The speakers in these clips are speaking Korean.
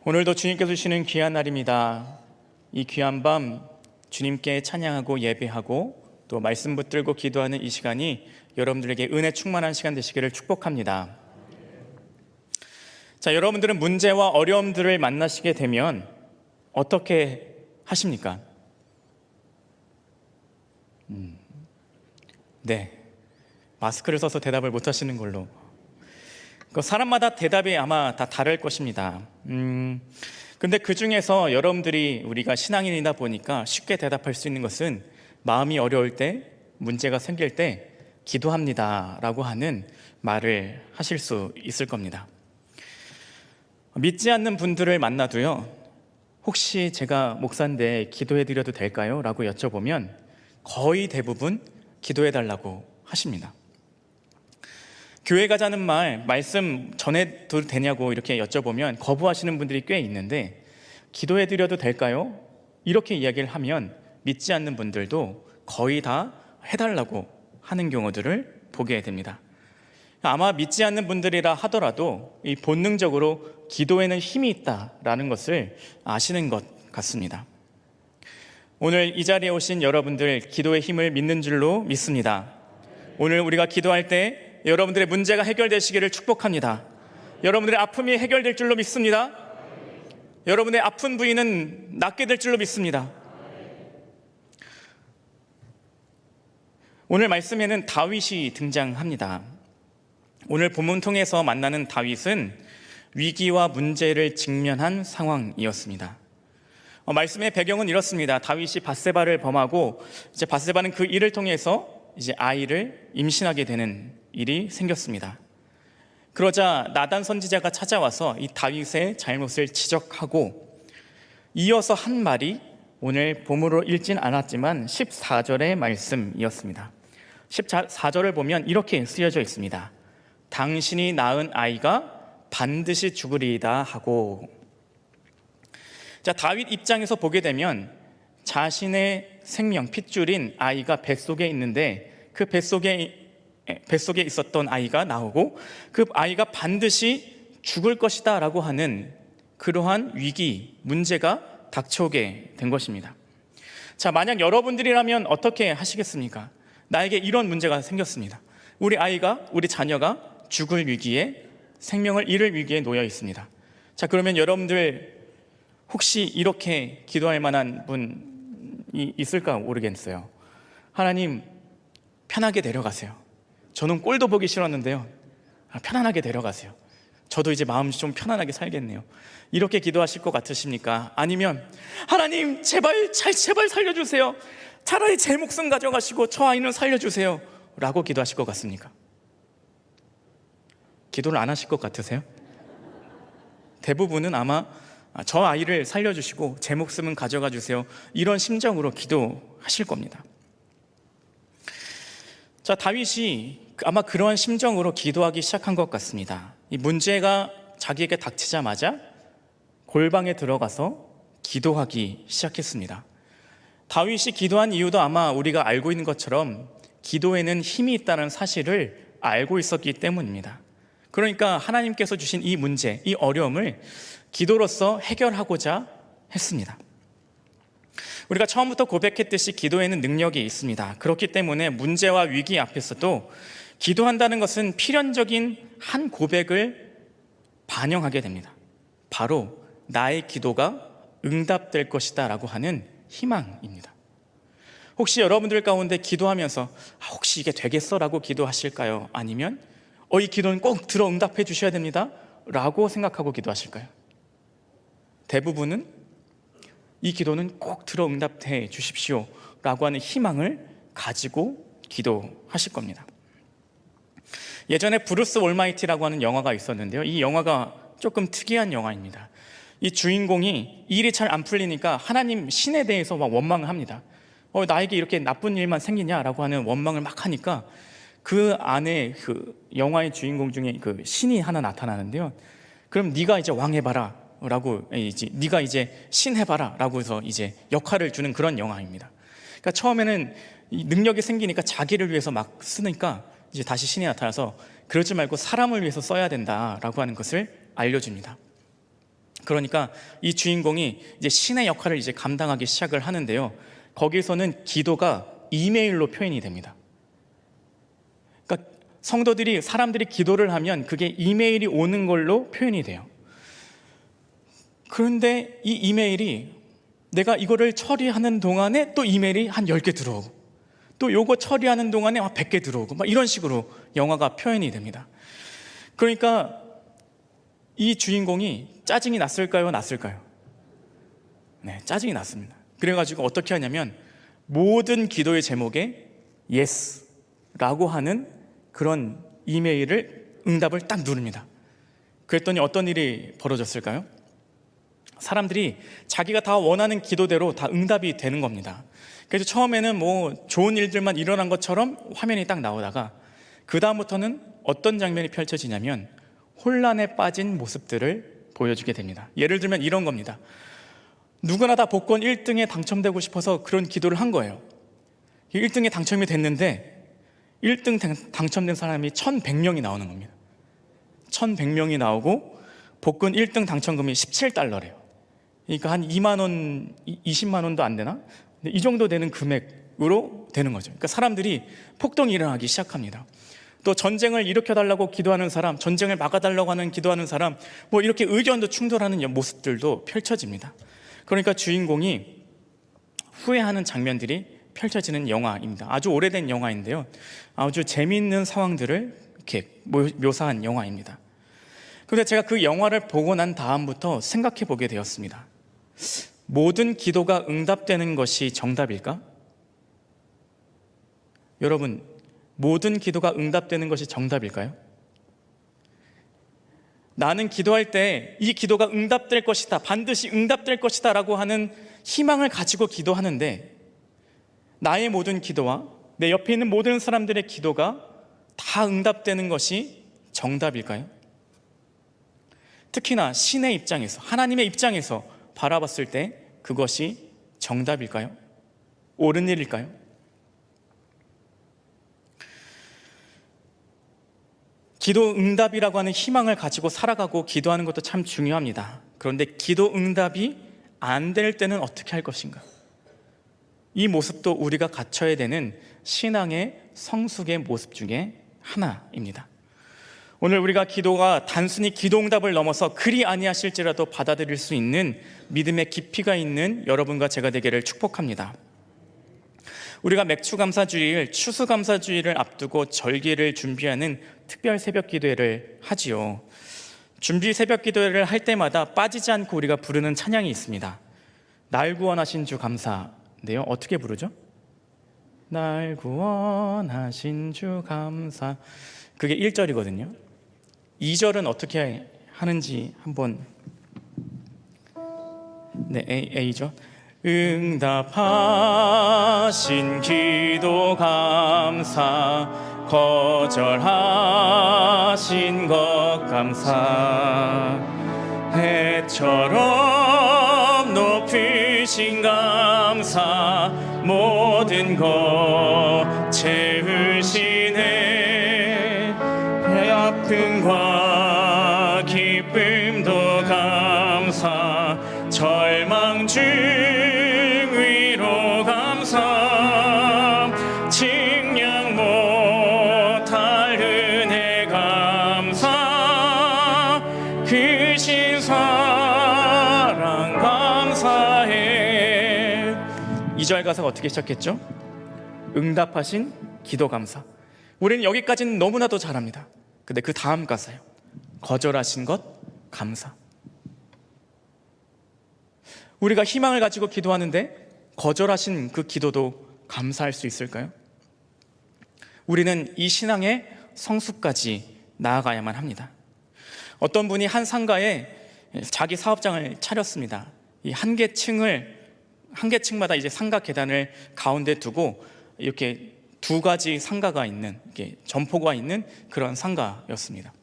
오늘도 주님께서 주시는 귀한 날입니다. 이 귀한 밤 주님께 찬양하고 예배하고 또 말씀 붙들고 기도하는 이 시간이 여러분들에게 은혜 충만한 시간 되시기를 축복합니다. 자, 여러분들은 문제와 어려움들을 만나시게 되면 어떻게 하십니까? 네, 마스크를 써서 대답을 못 하시는 걸로. 사람마다 대답이 아마 다 다를 것입니다. 근데 그 중에서 여러분들이 우리가 신앙인이다 보니까 쉽게 대답할 수 있는 것은 마음이 어려울 때, 문제가 생길 때 기도합니다 라고 하는 말을 하실 수 있을 겁니다. 믿지 않는 분들을 만나도요, 혹시 제가 목사인데 기도해 드려도 될까요? 라고 여쭤보면 거의 대부분 기도해 달라고 하십니다. 교회 가자는 말씀 전해도 되냐고 이렇게 여쭤보면 거부하시는 분들이 꽤 있는데, 기도해 드려도 될까요? 이렇게 이야기를 하면 믿지 않는 분들도 거의 다 해달라고 하는 경우들을 보게 됩니다. 아마 믿지 않는 분들이라 하더라도 이 본능적으로 기도에는 힘이 있다라는 것을 아시는 것 같습니다. 오늘 이 자리에 오신 여러분들, 기도의 힘을 믿는 줄로 믿습니다. 오늘 우리가 기도할 때 여러분들의 문제가 해결되시기를 축복합니다. 여러분들의 아픔이 해결될 줄로 믿습니다. 여러분의 아픈 부위는 낫게 될 줄로 믿습니다. 오늘 말씀에는 다윗이 등장합니다. 오늘 본문 통해서 만나는 다윗은 위기와 문제를 직면한 상황이었습니다. 말씀의 배경은 이렇습니다. 다윗이 밧세바를 범하고 이제 밧세바는 그 일을 통해서 이제 아이를 임신하게 되는 일이 생겼습니다. 그러자 나단 선지자가 찾아와서 이 다윗의 잘못을 지적하고 이어서 한 말이 오늘 본문으로 읽진 않았지만 14절의 말씀이었습니다. 14절을 보면 이렇게 쓰여져 있습니다. 당신이 낳은 아이가 반드시 죽으리이다 하고. 자, 다윗 입장에서 보게 되면 자신의 생명, 핏줄인 아이가 뱃속에 있는데 그 뱃속에 있었던 아이가 나오고 그 아이가 반드시 죽을 것이다 라고 하는 그러한 위기, 문제가 닥쳐오게 된 것입니다. 자, 만약 여러분들이라면 어떻게 하시겠습니까? 나에게 이런 문제가 생겼습니다. 우리 아이가, 우리 자녀가 죽을 위기에, 생명을 잃을 위기에 놓여 있습니다. 자, 그러면 여러분들 혹시 이렇게 기도할 만한 분이 있을까 모르겠어요. 하나님, 편하게 데려가세요. 저는 꼴도 보기 싫었는데요, 편안하게 데려가세요. 저도 이제 마음이 좀 편안하게 살겠네요. 이렇게 기도하실 것 같으십니까? 아니면 하나님 제발 살려주세요. 차라리 제 목숨 가져가시고 저 아이는 살려주세요 라고 기도하실 것 같습니까? 기도를 안 하실 것 같으세요? 대부분은 아마 저 아이를 살려주시고 제 목숨은 가져가 주세요, 이런 심정으로 기도하실 겁니다. 자, 다윗이 아마 그러한 심정으로 기도하기 시작한 것 같습니다. 이 문제가 자기에게 닥치자마자 골방에 들어가서 기도하기 시작했습니다. 다윗이 기도한 이유도 아마 우리가 알고 있는 것처럼 기도에는 힘이 있다는 사실을 알고 있었기 때문입니다. 그러니까 하나님께서 주신 이 문제, 이 어려움을 기도로서 해결하고자 했습니다. 우리가 처음부터 고백했듯이 기도에는 능력이 있습니다. 그렇기 때문에 문제와 위기 앞에서도 기도한다는 것은 필연적인 한 고백을 반영하게 됩니다. 바로 나의 기도가 응답될 것이다 라고 하는 희망입니다. 혹시 여러분들 가운데 기도하면서 혹시 이게 되겠어? 라고 기도하실까요? 아니면 이 기도는 꼭 들어 응답해 주셔야 됩니다 라고 생각하고 기도하실까요? 대부분은 이 기도는 꼭 들어 응답해 주십시오 라고 하는 희망을 가지고 기도하실 겁니다. 예전에 브루스 올마이티라고 하는 영화가 있었는데요, 이 영화가 조금 특이한 영화입니다. 이 주인공이 일이 잘 안 풀리니까 하나님, 신에 대해서 막 원망을 합니다. 나에게 이렇게 나쁜 일만 생기냐라고 하는 원망을 막 하니까 그 안에 그 영화의 주인공 중에 그 신이 하나 나타나는데요, 그럼 네가 이제 왕 해봐라 라고, 네가 이제 신 해봐라 라고 해서 이제 역할을 주는 그런 영화입니다. 그러니까 처음에는 이 능력이 생기니까 자기를 위해서 막 쓰니까 이제 다시 신이 나타나서 그러지 말고 사람을 위해서 써야 된다라고 하는 것을 알려줍니다. 그러니까 이 주인공이 이제 신의 역할을 이제 감당하기 시작을 하는데요. 거기서는 기도가 이메일로 표현이 됩니다. 그러니까 성도들이, 사람들이 기도를 하면 그게 이메일이 오는 걸로 표현이 돼요. 그런데 이 이메일이 내가 이거를 처리하는 동안에 또 이메일이 한 10개 들어오고, 또 요거 처리하는 동안에 100개 들어오고, 막 이런 식으로 영화가 표현이 됩니다. 그러니까 이 주인공이 짜증이 났을까요? 났을까요? 네, 짜증이 났습니다. 그래가지고 어떻게 하냐면 모든 기도의 제목에 Yes라고 하는 그런 이메일을, 응답을 딱 누릅니다. 그랬더니 어떤 일이 벌어졌을까요? 사람들이 자기가 다 원하는 기도대로 다 응답이 되는 겁니다. 그래서 처음에는 뭐 좋은 일들만 일어난 것처럼 화면이 딱 나오다가 그 다음부터는 어떤 장면이 펼쳐지냐면 혼란에 빠진 모습들을 보여주게 됩니다. 예를 들면 이런 겁니다. 누구나 다 복권 1등에 당첨되고 싶어서 그런 기도를 한 거예요. 1등에 당첨이 됐는데 1등 당첨된 사람이 1,100명이 나오는 겁니다. 1,100명이 나오고 복권 1등 당첨금이 $17래요. 그러니까 한 2만 원, 20만 원도 안 되나? 이 정도 되는 금액으로 되는 거죠. 그러니까 사람들이 폭동이 일어나기 시작합니다. 또 전쟁을 일으켜달라고 기도하는 사람, 전쟁을 막아달라고 하는 기도하는 사람, 뭐 이렇게 의견도 충돌하는 모습들도 펼쳐집니다. 그러니까 주인공이 후회하는 장면들이 펼쳐지는 영화입니다. 아주 오래된 영화인데요, 아주 재미있는 상황들을 이렇게 묘사한 영화입니다. 그런데 제가 그 영화를 보고 난 다음부터 생각해 보게 되었습니다. 모든 기도가 응답되는 것이 정답일까? 여러분, 모든 기도가 응답되는 것이 정답일까요? 나는 기도할 때 이 기도가 응답될 것이다, 반드시 응답될 것이다 라고 하는 희망을 가지고 기도하는데, 나의 모든 기도와 내 옆에 있는 모든 사람들의 기도가 다 응답되는 것이 정답일까요? 특히나 신의 입장에서, 하나님의 입장에서 바라봤을 때 그것이 정답일까요? 옳은 일일까요? 기도 응답이라고 하는 희망을 가지고 살아가고 기도하는 것도 참 중요합니다. 그런데 기도 응답이 안 될 때는 어떻게 할 것인가? 이 모습도 우리가 갖춰야 되는 신앙의 성숙의 모습 중에 하나입니다. 오늘 우리가 기도가 단순히 기도 응답을 넘어서 그리 아니하실지라도 받아들일 수 있는 믿음의 깊이가 있는 여러분과 제가 되기를 축복합니다. 우리가 맥추감사주일, 추수감사주일을 앞두고 절기를 준비하는 특별 새벽 기도회를 하지요. 준비 새벽 기도회를 할 때마다 빠지지 않고 우리가 부르는 찬양이 있습니다. 날 구원하신 주 감사인데요, 어떻게 부르죠? 날 구원하신 주 감사. 그게 1절이거든요. 2절은 어떻게 하는지 한번. 네, A죠. 응답하신 기도 감사, 거절하신 것 감사, 해처럼 높으신 감사, 모든 것 채우시네. 아픔과 기쁨도 감사, 절망 중 위로 감사, 측량 못할 은혜 감사, 크신 사랑 감사해. 2절 가사가 어떻게 시작했죠? 응답하신 기도 감사. 우리는 여기까지는 너무나도 잘합니다. 근데 그 다음 가사요, 거절하신 것 감사. 우리가 희망을 가지고 기도하는데 거절하신 그 기도도 감사할 수 있을까요? 우리는 이 신앙의 성숙까지 나아가야만 합니다. 어떤 분이 한 상가에 자기 사업장을 차렸습니다. 이 한 개층마다 이제 상가 계단을 가운데 두고 이렇게 두 가지 상가가 있는, 이렇게 점포가 있는 그런 상가였습니다.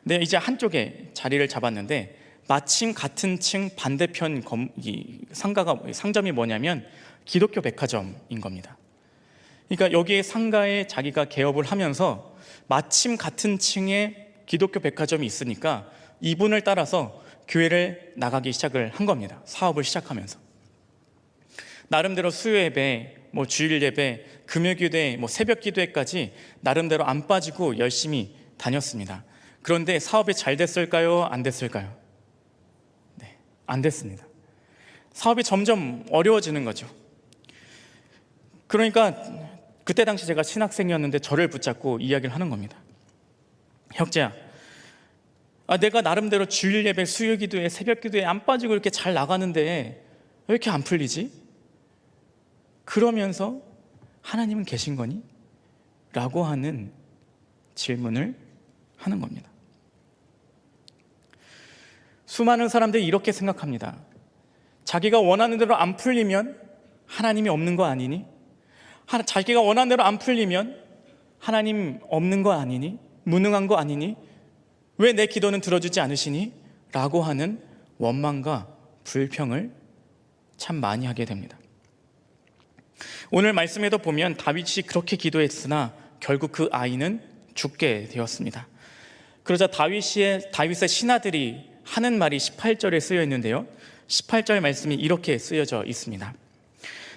근데 이제 한쪽에 자리를 잡았는데 마침 같은 층 반대편 이 상점이 뭐냐면 기독교 백화점인 겁니다. 그러니까 여기에 상가에 자기가 개업을 하면서 마침 같은 층에 기독교 백화점이 있으니까 이분을 따라서 교회를 나가기 시작을 한 겁니다. 사업을 시작하면서 나름대로 수요 예배, 주일 예배, 금요 기도회, 새벽 기도회까지 나름대로 안 빠지고 열심히 다녔습니다. 그런데 사업이 잘 됐을까요? 안 됐을까요? 네, 안 됐습니다. 사업이 점점 어려워지는 거죠. 그러니까 그때 당시 제가 신학생이었는데 저를 붙잡고 이야기를 하는 겁니다. 형제야, 내가 나름대로 주일 예배, 수요 기도회, 새벽 기도회 안 빠지고 이렇게 잘 나가는데 왜 이렇게 안 풀리지? 그러면서 하나님은 계신 거니? 라고 하는 질문을 하는 겁니다. 수많은 사람들이 이렇게 생각합니다. 자기가 원하는 대로 안 풀리면 하나님이 없는 거 아니니? 자기가 원하는 대로 안 풀리면 하나님 없는 거 아니니? 무능한 거 아니니? 왜 내 기도는 들어주지 않으시니? 라고 하는 원망과 불평을 참 많이 하게 됩니다. 오늘 말씀에도 보면 다윗이 그렇게 기도했으나 결국 그 아이는 죽게 되었습니다. 그러자 다윗의 신하들이 하는 말이 18절에 쓰여 있는데요, 18절 말씀이 이렇게 쓰여져 있습니다.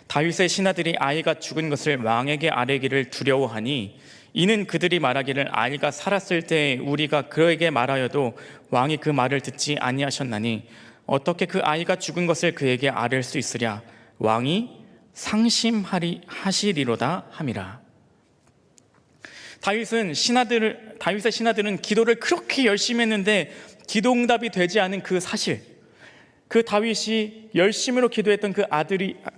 다윗의 신하들이 아이가 죽은 것을 왕에게 아뢰기를 두려워하니 이는 그들이 말하기를 아이가 살았을 때 우리가 그에게 말하여도 왕이 그 말을 듣지 아니하셨나니 어떻게 그 아이가 죽은 것을 그에게 아뢰 수 있으랴. 왕이 상심하시리로다 함이라. 다윗의 신하들은 기도를 그렇게 열심히 했는데 기도응답이 되지 않은 그 사실, 그 다윗이 열심히로 기도했던 그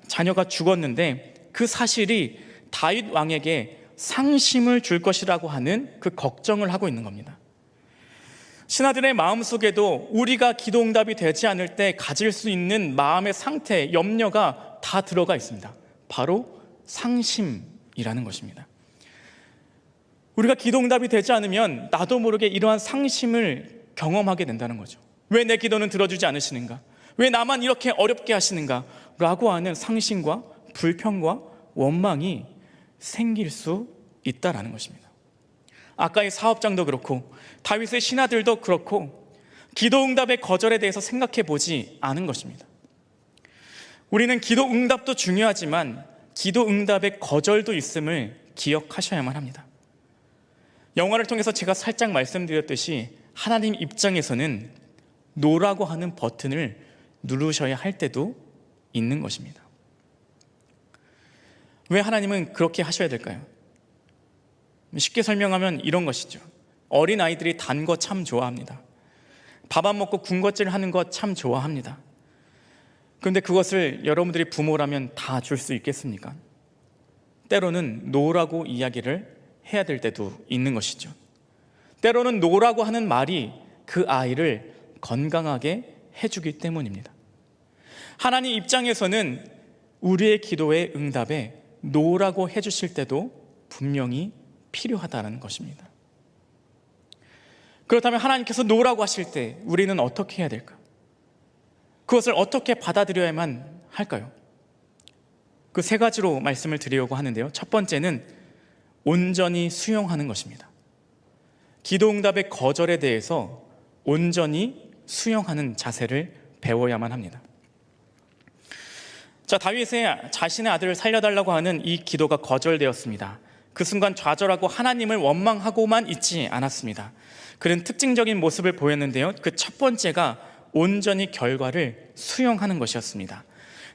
자녀가 죽었는데 그 사실이 다윗 왕에게 상심을 줄 것이라고 하는 그 걱정을 하고 있는 겁니다. 신하들의 마음속에도 우리가 기도응답이 되지 않을 때 가질 수 있는 마음의 상태, 염려가 다 들어가 있습니다. 바로 상심이라는 것입니다. 우리가 기도응답이 되지 않으면 나도 모르게 이러한 상심을 경험하게 된다는 거죠. 왜 내 기도는 들어주지 않으시는가? 왜 나만 이렇게 어렵게 하시는가? 라고 하는 상심과 불평과 원망이 생길 수 있다라는 것입니다. 아까의 사업장도 그렇고 다윗의 신하들도 그렇고 기도응답의 거절에 대해서 생각해 보지 않은 것입니다. 우리는 기도응답도 중요하지만 기도응답의 거절도 있음을 기억하셔야만 합니다. 영화를 통해서 제가 살짝 말씀드렸듯이 하나님 입장에서는 노라고 하는 버튼을 누르셔야 할 때도 있는 것입니다. 왜 하나님은 그렇게 하셔야 될까요? 쉽게 설명하면 이런 것이죠. 어린아이들이 단 거 참 좋아합니다. 밥 안 먹고 군것질 하는 거 참 좋아합니다. 그런데 그것을 여러분들이 부모라면 다 줄 수 있겠습니까? 때로는 노라고 이야기를 해야 될 때도 있는 것이죠. 때로는 노라고 하는 말이 그 아이를 건강하게 해주기 때문입니다. 하나님 입장에서는 우리의 기도의 응답에 노라고 해주실 때도 분명히 필요하다는 것입니다. 그렇다면 하나님께서 노라고 하실 때 우리는 어떻게 해야 될까? 그것을 어떻게 받아들여야만 할까요? 그 세 가지로 말씀을 드리려고 하는데요, 첫 번째는 온전히 수용하는 것입니다. 기도응답의 거절에 대해서 온전히 수용하는 자세를 배워야만 합니다. 다윗의 자신의 아들을 살려달라고 하는 이 기도가 거절되었습니다. 그 순간 좌절하고 하나님을 원망하고만 있지 않았습니다. 그런 특징적인 모습을 보였는데요, 그 첫 번째가 온전히 결과를 수용하는 것이었습니다.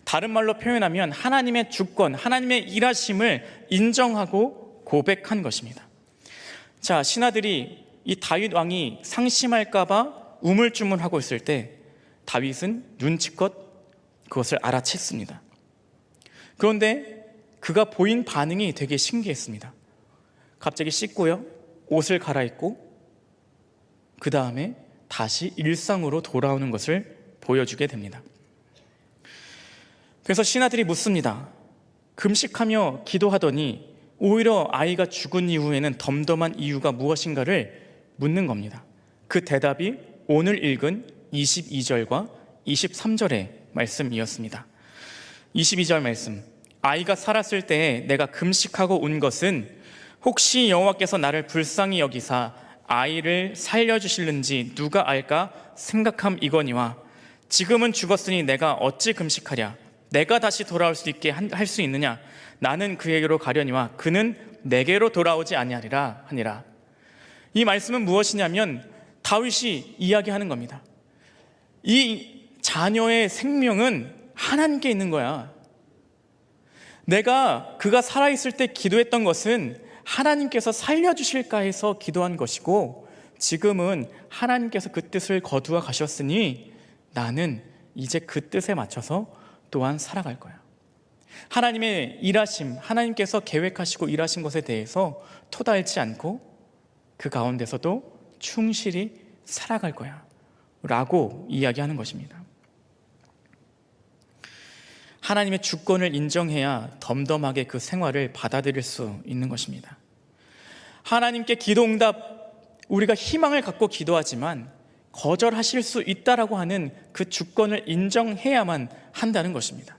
다른 말로 표현하면 하나님의 주권, 하나님의 일하심을 인정하고 고백한 것입니다. 신하들이 이 다윗 왕이 상심할까봐 우물쭈물하고 있을 때 다윗은 눈치껏 그것을 알아챘습니다. 그런데 그가 보인 반응이 되게 신기했습니다. 갑자기 씻고요, 옷을 갈아입고 그 다음에 다시 일상으로 돌아오는 것을 보여주게 됩니다. 그래서 신하들이 묻습니다. 금식하며 기도하더니 오히려 아이가 죽은 이후에는 덤덤한 이유가 무엇인가를 묻는 겁니다. 그 대답이 오늘 읽은 22절과 23절의 말씀이었습니다. 22절 말씀, 아이가 살았을 때에 내가 금식하고 운 것은 혹시 여호와께서 나를 불쌍히 여기사 아이를 살려주실는지 누가 알까 생각함이거니와 지금은 죽었으니 내가 어찌 금식하랴. 내가 다시 돌아올 수 있게 할 수 있느냐. 나는 그에게로 가려니와 그는 내게로 돌아오지 아니하리라 하니라. 이 말씀은 무엇이냐면 다윗이 이야기하는 겁니다. 이 자녀의 생명은 하나님께 있는 거야. 그가 살아있을 때 기도했던 것은 하나님께서 살려주실까 해서 기도한 것이고, 지금은 하나님께서 그 뜻을 거두어 가셨으니 나는 이제 그 뜻에 맞춰서 또한 살아갈 거야. 하나님의 일하심, 하나님께서 계획하시고 일하신 것에 대해서 토달지 않고 그 가운데서도 충실히 살아갈 거야 라고 이야기하는 것입니다. 하나님의 주권을 인정해야 덤덤하게 그 생활을 받아들일 수 있는 것입니다. 하나님께 기도응답, 우리가 희망을 갖고 기도하지만 거절하실 수 있다라고 하는 그 주권을 인정해야만 한다는 것입니다.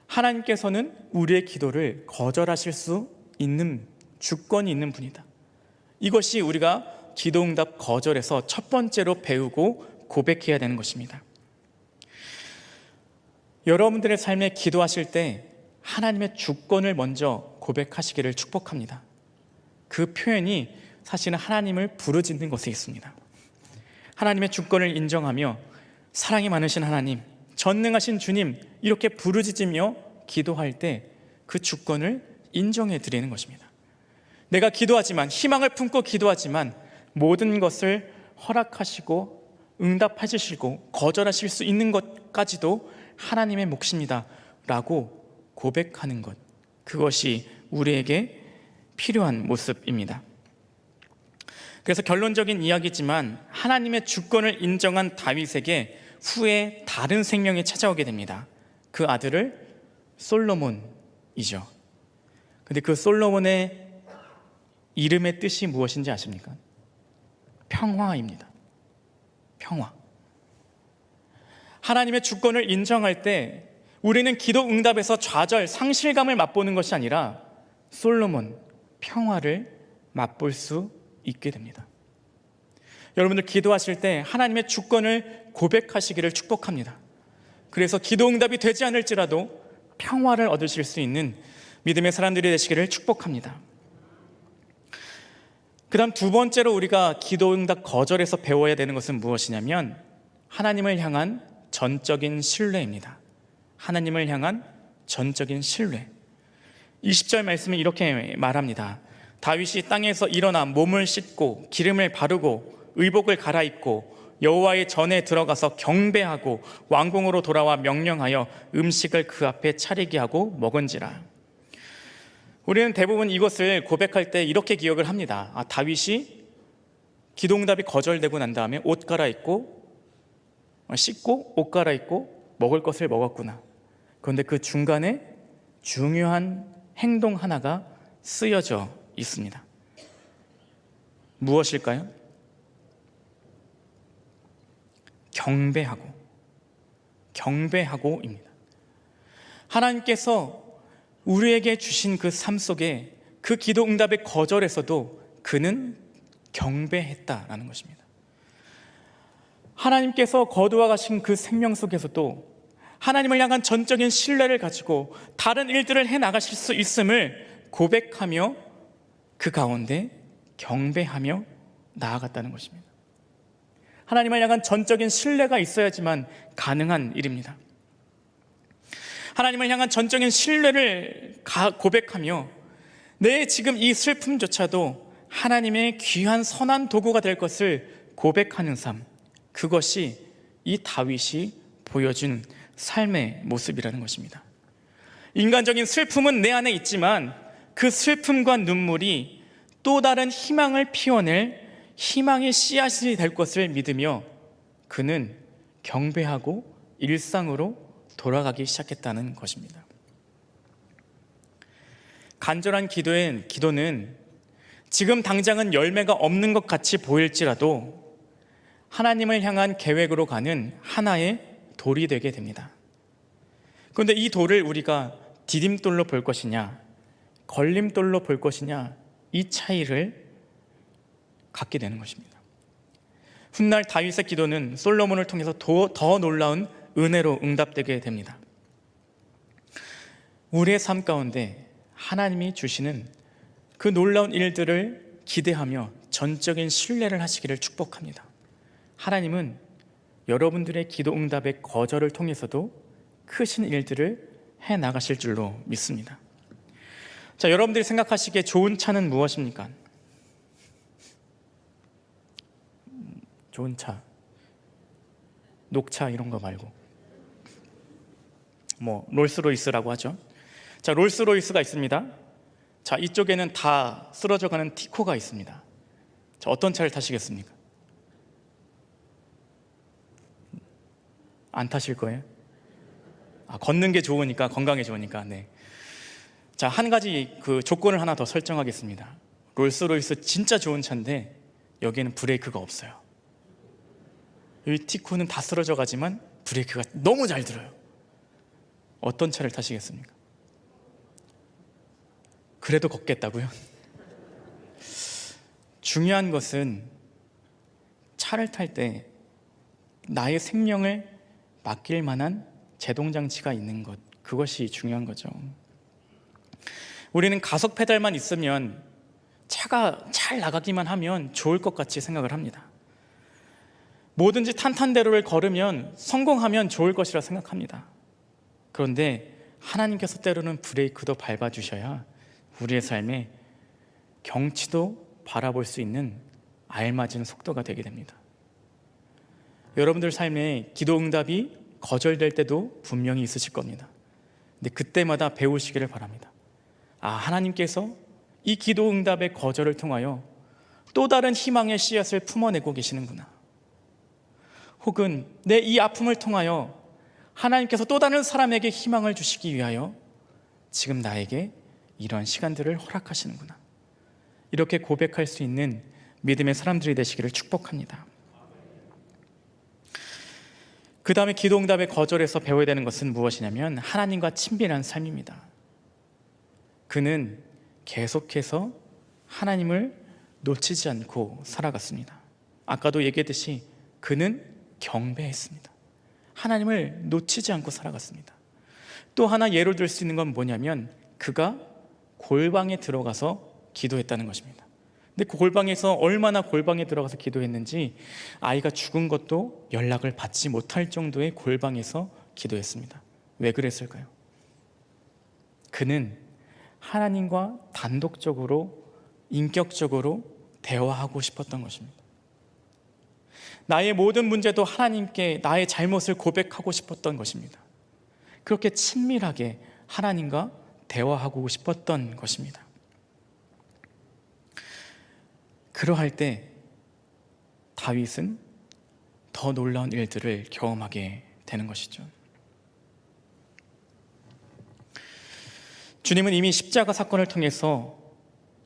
하나님께서는 우리의 기도를 거절하실 수 있는 주권이 있는 분이다. 이것이 우리가 기도응답 거절에서 첫 번째로 배우고 고백해야 되는 것입니다. 여러분들의 삶에 기도하실 때 하나님의 주권을 먼저 고백하시기를 축복합니다. 그 표현이 사실은 하나님을 부르짖는 것에 있습니다. 하나님의 주권을 인정하며 사랑이 많으신 하나님, 전능하신 주님, 이렇게 부르짖으며 기도할 때 그 주권을 인정해 드리는 것입니다. 내가 기도하지만, 희망을 품고 기도하지만 모든 것을 허락하시고 응답해 주시고 거절하실 수 있는 것까지도 하나님의 몫입니다 라고 고백하는 것, 그것이 우리에게 필요한 모습입니다. 그래서 결론적인 이야기지만 하나님의 주권을 인정한 다윗에게 후에 다른 생명이 찾아오게 됩니다. 그 아들을 솔로몬이죠. 근데 그 솔로몬의 이름의 뜻이 무엇인지 아십니까? 평화입니다. 평화. 하나님의 주권을 인정할 때 우리는 기도 응답에서 좌절, 상실감을 맛보는 것이 아니라 솔로몬, 평화를 맛볼 수 있게 됩니다. 여러분들 기도하실 때 하나님의 주권을 고백하시기를 축복합니다. 그래서 기도 응답이 되지 않을지라도 평화를 얻으실 수 있는 믿음의 사람들이 되시기를 축복합니다. 그 다음 두 번째로 우리가 기도 응답 거절에서 배워야 되는 것은 무엇이냐면 하나님을 향한 전적인 신뢰입니다. 하나님을 향한 전적인 신뢰. 20절 말씀은 이렇게 말합니다. 다윗이 땅에서 일어나 몸을 씻고 기름을 바르고 의복을 갈아입고 여호와의 전에 들어가서 경배하고 왕궁으로 돌아와 명령하여 음식을 그 앞에 차리게 하고 먹은지라. 우리는 대부분 이것을 고백할 때 이렇게 기억을 합니다. 다윗이 기도응답이 거절되고 난 다음에 옷 갈아입고 씻고 옷 갈아입고 먹을 것을 먹었구나. 그런데 그 중간에 중요한 행동 하나가 쓰여져 있습니다. 무엇일까요? 경배하고입니다. 하나님께서 우리에게 주신 그 삶 속에 그 기도 응답의 거절에서도 그는 경배했다라는 것입니다. 하나님께서 거두어 가신 그 생명 속에서도 하나님을 향한 전적인 신뢰를 가지고 다른 일들을 해나가실 수 있음을 고백하며 그 가운데 경배하며 나아갔다는 것입니다. 하나님을 향한 전적인 신뢰가 있어야지만 가능한 일입니다. 하나님을 향한 전적인 신뢰를 고백하며 내 지금 이 슬픔조차도 하나님의 귀한 선한 도구가 될 것을 고백하는 삶, 그것이 이 다윗이 보여준 삶의 모습이라는 것입니다. 인간적인 슬픔은 내 안에 있지만 그 슬픔과 눈물이 또 다른 희망을 피워낼 희망의 씨앗이 될 것을 믿으며 그는 경배하고 일상으로 돌아가기 시작했다는 것입니다. 간절한 기도는 지금 당장은 열매가 없는 것 같이 보일지라도 하나님을 향한 계획으로 가는 하나의 돌이 되게 됩니다. 그런데 이 돌을 우리가 디딤돌로 볼 것이냐, 걸림돌로 볼 것이냐, 이 차이를 갖게 되는 것입니다. 훗날 다윗의 기도는 솔로몬을 통해서 더 놀라운 은혜로 응답되게 됩니다. 우리의 삶 가운데 하나님이 주시는 그 놀라운 일들을 기대하며 전적인 신뢰를 하시기를 축복합니다. 하나님은 여러분들의 기도 응답의 거절을 통해서도 크신 일들을 해 나가실 줄로 믿습니다. 자, 여러분들이 생각하시기에 좋은 차는 무엇입니까? 좋은 차, 녹차 이런 거 말고 롤스로이스라고 하죠. 자, 롤스로이스가 있습니다. 자, 이쪽에는 다 쓰러져가는 티코가 있습니다. 자, 어떤 차를 타시겠습니까? 안 타실 거예요? 걷는 게 좋으니까, 건강에 좋으니까. 네. 자, 한 가지 그 조건을 하나 더 설정하겠습니다. 롤스로이스 진짜 좋은 차인데 여기에는 브레이크가 없어요. 이 티코는 다 쓰러져 가지만 브레이크가 너무 잘 들어요. 어떤 차를 타시겠습니까? 그래도 걷겠다고요? 중요한 것은 차를 탈 때 나의 생명을 맡길 만한 제동장치가 있는 것, 그것이 중요한 거죠. 우리는 가속 페달만 있으면 차가 잘 나가기만 하면 좋을 것 같이 생각을 합니다. 뭐든지 탄탄대로를 걸으면 성공하면 좋을 것이라 생각합니다. 그런데 하나님께서 때로는 브레이크도 밟아주셔야 우리의 삶에 경치도 바라볼 수 있는 알맞은 속도가 되게 됩니다. 여러분들 삶에 기도 응답이 거절될 때도 분명히 있으실 겁니다. 근데 그때마다 배우시기를 바랍니다. 하나님께서 이 기도 응답의 거절을 통하여 또 다른 희망의 씨앗을 품어내고 계시는구나. 혹은 내 이 아픔을 통하여 하나님께서 또 다른 사람에게 희망을 주시기 위하여 지금 나에게 이러한 시간들을 허락하시는구나. 이렇게 고백할 수 있는 믿음의 사람들이 되시기를 축복합니다. 그 다음에 기도 응답의 거절에서 배워야 되는 것은 무엇이냐면 하나님과 친밀한 삶입니다. 그는 계속해서 하나님을 놓치지 않고 살아갔습니다. 아까도 얘기했듯이 그는 경배했습니다. 하나님을 놓치지 않고 살아갔습니다. 또 하나 예로 들 수 있는 건 뭐냐면 그가 골방에 들어가서 기도했다는 것입니다. 근데 그 골방에서 얼마나 골방에 들어가서 기도했는지 아이가 죽은 것도 연락을 받지 못할 정도의 골방에서 기도했습니다. 왜 그랬을까요? 그는 하나님과 단독적으로 인격적으로 대화하고 싶었던 것입니다. 나의 모든 문제도 하나님께 나의 잘못을 고백하고 싶었던 것입니다. 그렇게 친밀하게 하나님과 대화하고 싶었던 것입니다. 그러할 때 다윗은 더 놀라운 일들을 경험하게 되는 것이죠. 주님은 이미 십자가 사건을 통해서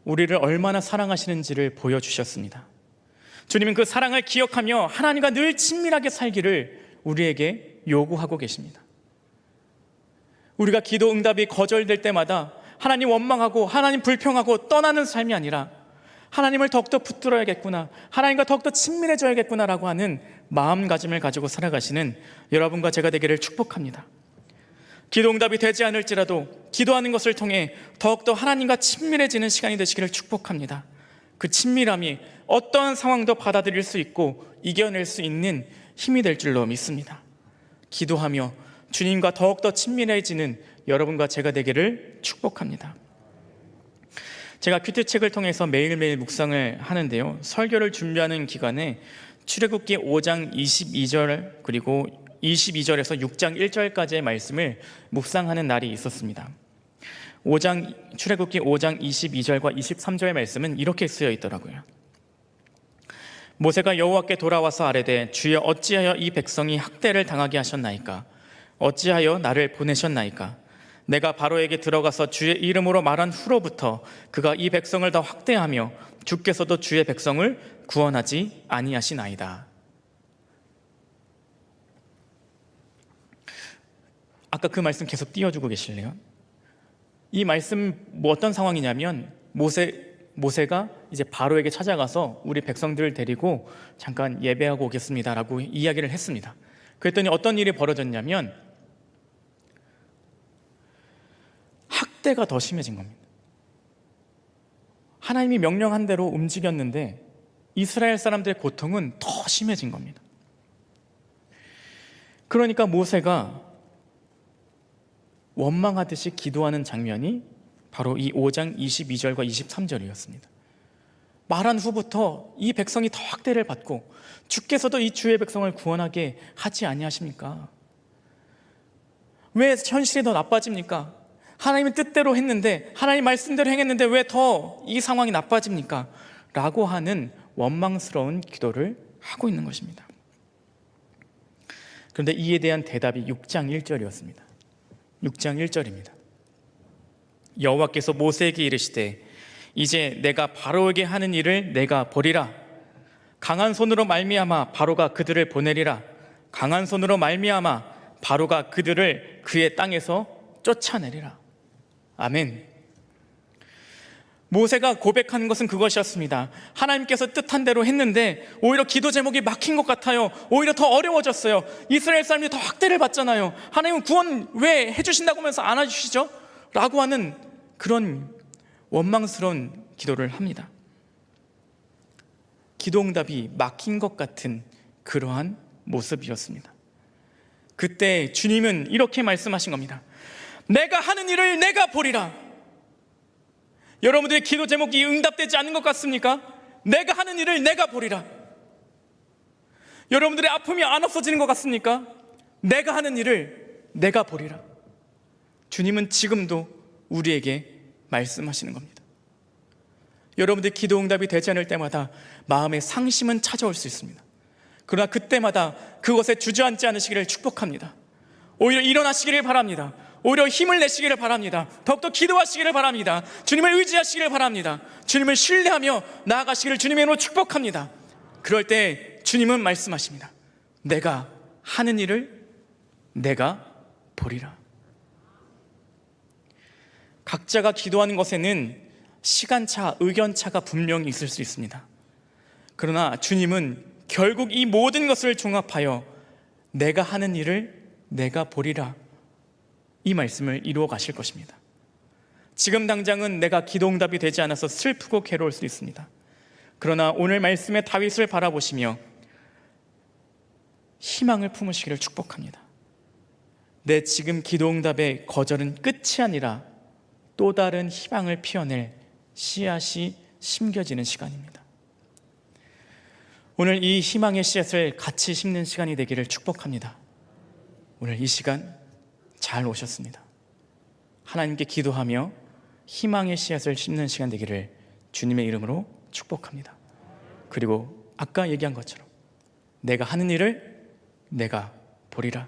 우리를 얼마나 사랑하시는지를 보여주셨습니다. 주님은 그 사랑을 기억하며 하나님과 늘 친밀하게 살기를 우리에게 요구하고 계십니다. 우리가 기도 응답이 거절될 때마다 하나님 원망하고 하나님 불평하고 떠나는 삶이 아니라 하나님을 더욱더 붙들어야겠구나, 하나님과 더욱더 친밀해져야겠구나라고 하는 마음가짐을 가지고 살아가시는 여러분과 제가 되기를 축복합니다. 기도 응답이 되지 않을지라도 기도하는 것을 통해 더욱더 하나님과 친밀해지는 시간이 되시기를 축복합니다. 그 친밀함이 어떠한 상황도 받아들일 수 있고 이겨낼 수 있는 힘이 될 줄로 믿습니다. 기도하며 주님과 더욱더 친밀해지는 여러분과 제가 되기를 축복합니다. 제가 큐티책을 통해서 매일매일 묵상을 하는데요, 설교를 준비하는 기간에 출애굽기 5장 22절 그리고 22절에서 6장 1절까지의 말씀을 묵상하는 날이 있었습니다. 출애굽기 5장 22절과 23절의 말씀은 이렇게 쓰여 있더라고요. 모세가 여호와께 돌아와서 아뢰되 주여 어찌하여 이 백성이 학대를 당하게 하셨나이까? 어찌하여 나를 보내셨나이까? 내가 바로에게 들어가서 주의 이름으로 말한 후로부터 그가 이 백성을 더 학대하며 주께서도 주의 백성을 구원하지 아니하시나이다. 아까 그 말씀 계속 띄워주고 계실래요? 이 말씀 어떤 상황이냐면 모세가 이제 바로에게 찾아가서 우리 백성들을 데리고 잠깐 예배하고 오겠습니다라고 이야기를 했습니다. 그랬더니 어떤 일이 벌어졌냐면 학대가 더 심해진 겁니다. 하나님이 명령한 대로 움직였는데 이스라엘 사람들의 고통은 더 심해진 겁니다. 그러니까 모세가 원망하듯이 기도하는 장면이 바로 이 5장 22절과 23절이었습니다. 말한 후부터 이 백성이 더 학대를 받고 주께서도 이 주의 백성을 구원하게 하지 아니하십니까? 왜 현실이 더 나빠집니까? 하나님의 뜻대로 했는데, 하나님 말씀대로 행했는데 왜 더 이 상황이 나빠집니까? 라고 하는 원망스러운 기도를 하고 있는 것입니다. 그런데 이에 대한 대답이 6장 1절이었습니다. 6장 1절입니다. 여호와께서 모세에게 이르시되 이제 내가 바로에게 하는 일을 내가 보리라. 강한 손으로 말미암아 바로가 그들을 보내리라. 강한 손으로 말미암아 바로가 그들을 그의 땅에서 쫓아내리라. 아멘. 모세가 고백하는 것은 그것이었습니다. 하나님께서 뜻한 대로 했는데 오히려 기도 제목이 막힌 것 같아요. 오히려 더 어려워졌어요. 이스라엘 사람들이 더 학대를 받잖아요. 하나님은 구원 왜 해주신다고 하면서 안 해주시죠? 라고 하는 그런 원망스러운 기도를 합니다. 기도응답이 막힌 것 같은 그러한 모습이었습니다. 그때 주님은 이렇게 말씀하신 겁니다. 내가 하는 일을 내가 보리라. 여러분들의 기도 제목이 응답되지 않은 것 같습니까? 내가 하는 일을 내가 보리라. 여러분들의 아픔이 안 없어지는 것 같습니까? 내가 하는 일을 내가 보리라. 주님은 지금도 우리에게 말씀하시는 겁니다. 여러분들의 기도 응답이 되지 않을 때마다 마음의 상심은 찾아올 수 있습니다. 그러나 그때마다 그것에 주저앉지 않으시기를 축복합니다. 오히려 일어나시기를 바랍니다. 오히려 힘을 내시기를 바랍니다. 더욱더 기도하시기를 바랍니다. 주님을 의지하시기를 바랍니다. 주님을 신뢰하며 나아가시기를 주님의 이름으로 축복합니다. 그럴 때 주님은 말씀하십니다. 내가 하는 일을 내가 보리라. 각자가 기도하는 것에는 시간차, 의견차가 분명히 있을 수 있습니다. 그러나 주님은 결국 이 모든 것을 종합하여 내가 하는 일을 내가 보리라, 이 말씀을 이루어 가실 것입니다. 지금 당장은 내가 기도응답이 되지 않아서 슬프고 괴로울 수 있습니다. 그러나 오늘 말씀의 다윗을 바라보시며 희망을 품으시기를 축복합니다. 내 지금 기도응답의 거절은 끝이 아니라 또 다른 희망을 피워낼 씨앗이 심겨지는 시간입니다. 오늘 이 희망의 씨앗을 같이 심는 시간이 되기를 축복합니다. 오늘 이 시간 잘 오셨습니다. 하나님께 기도하며 희망의 씨앗을 심는 시간 되기를 주님의 이름으로 축복합니다. 그리고 아까 얘기한 것처럼 내가 하는 일을 내가 보리라,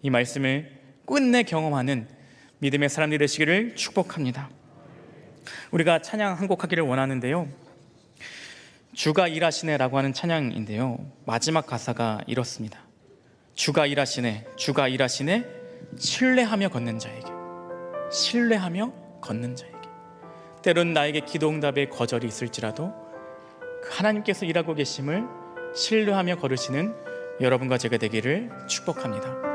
이 말씀을 끝내 경험하는 믿음의 사람들이 되시기를 축복합니다. 우리가 찬양 한 곡 하기를 원하는데요, 주가 일하시네 라고 하는 찬양인데요, 마지막 가사가 이렇습니다. 주가 일하시네, 주가 일하시네, 신뢰하며 걷는 자에게, 신뢰하며 걷는 자에게. 때론 나에게 기도응답의 거절이 있을지라도 하나님께서 일하고 계심을 신뢰하며 걸으시는 여러분과 제가 되기를 축복합니다.